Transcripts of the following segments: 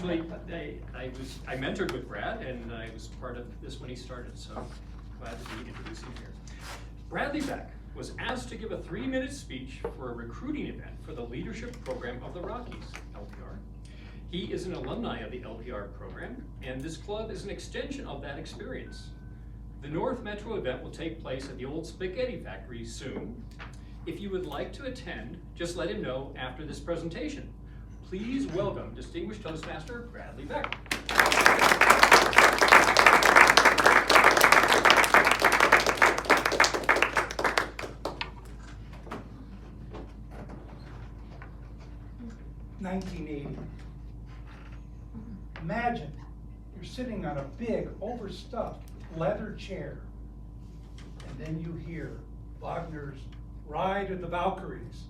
actually, I mentored with Brad, and I was part of this when he started, so glad to be introducing here. Bradley Beck was asked to give a 3-minute speech for a recruiting event for the Leadership Program of the Rockies, LPR. He is an alumni of the LPR program, and this club is an extension of that experience. The North Metro event will take place at the old Spaghetti Factory soon. If you would like to attend, just let him know after this presentation. Please welcome Distinguished Toastmaster Bradley Beck. $1980. Imagine you're sitting on a big, overstuffed leather chair, and then you hear Wagner's Ride of the Valkyries.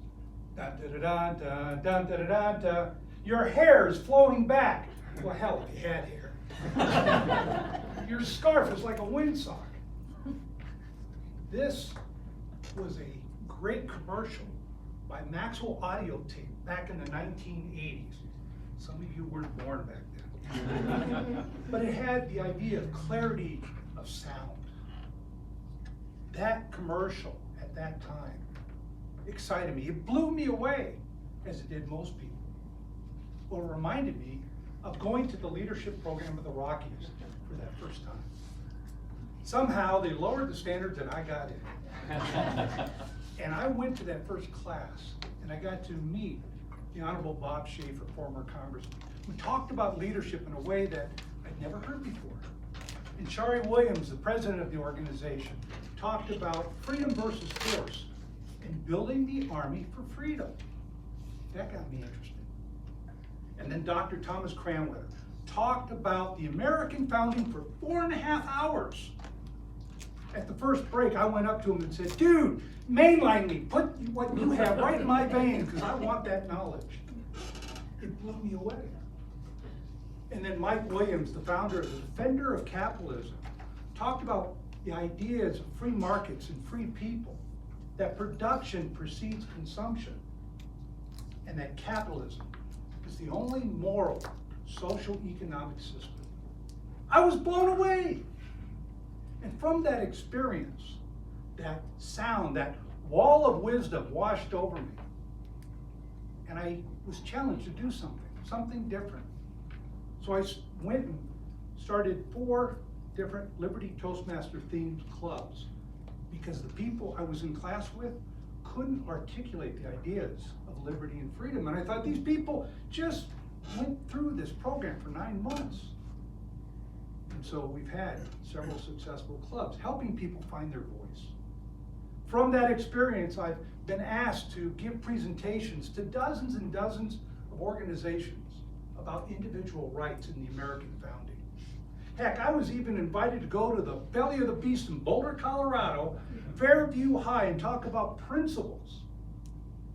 Dun, da, da, da, dun, da, da, da, da. Your hair is flowing back. Well, hell, if you had hair. Your scarf is like a windsock. This was a great commercial by Maxwell Audio Tape back in the 1980s. Some of you weren't born back then. But it had the idea of clarity of sound. That commercial at that time excited me. It blew me away, as it did most people. Well, it reminded me of going to the leadership program of the Rockies for that first time. Somehow they lowered the standards and I got in. And I went to that first class and I got to meet the Honorable Bob Schaefer, former congressman, who talked about leadership in a way that I'd never heard before. And Shari Williams, the president of the organization, talked about freedom versus force and building the Army for freedom. That got me interested. And then Dr. Thomas Cranwetter talked about the American founding for 4.5 hours. At the first break, I went up to him and said, dude, mainline me, put what you have right in my vein, because I want that knowledge. It blew me away. And then Mike Williams, the founder of the Defender of Capitalism, talked about the ideas of free markets and free people, that production precedes consumption, and that capitalism is the only moral social economic system. I was blown away. And from that experience, that sound, that wall of wisdom washed over me. And I was challenged to do something different. So I went and started 4 different Liberty Toastmaster themed clubs, because the people I was in class with couldn't articulate the ideas of liberty and freedom. And I thought, these people just went through this program for 9 months. And so we've had several successful clubs helping people find their voice. From that experience, I've been asked to give presentations to dozens and dozens of organizations about individual rights in the American founding. Heck, I was even invited to go to the belly of the beast in Boulder, Colorado, Fairview High, and talk about principles.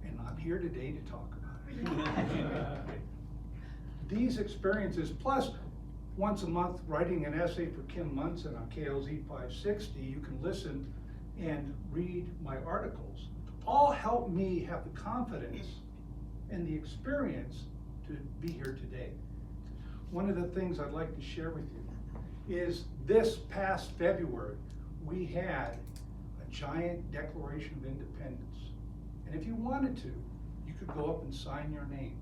And I'm here today to talk about it. These experiences, plus once a month writing an essay for Kim Munson on KLZ 560, you can listen and read my articles, all help me have the confidence and the experience to be here today. One of the things I'd like to share with you is this past February, we had a giant Declaration of Independence. And if you wanted to, you could go up and sign your name.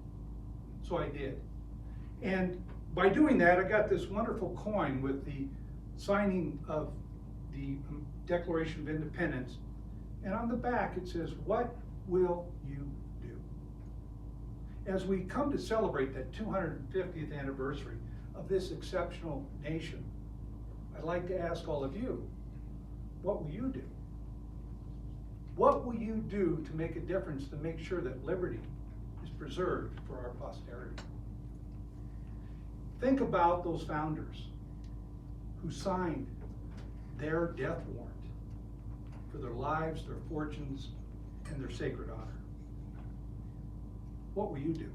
So I did. And by doing that, I got this wonderful coin with the signing of the Declaration of Independence. And on the back, it says, what will you do? As we come to celebrate that 250th anniversary of this exceptional nation, I'd like to ask all of you, what will you do? What will you do to make a difference to make sure that liberty is preserved for our posterity? Think about those founders who signed their death warrant for their lives, their fortunes, and their sacred honor. What will you do?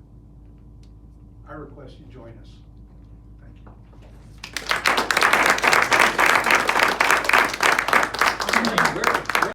I request you join us.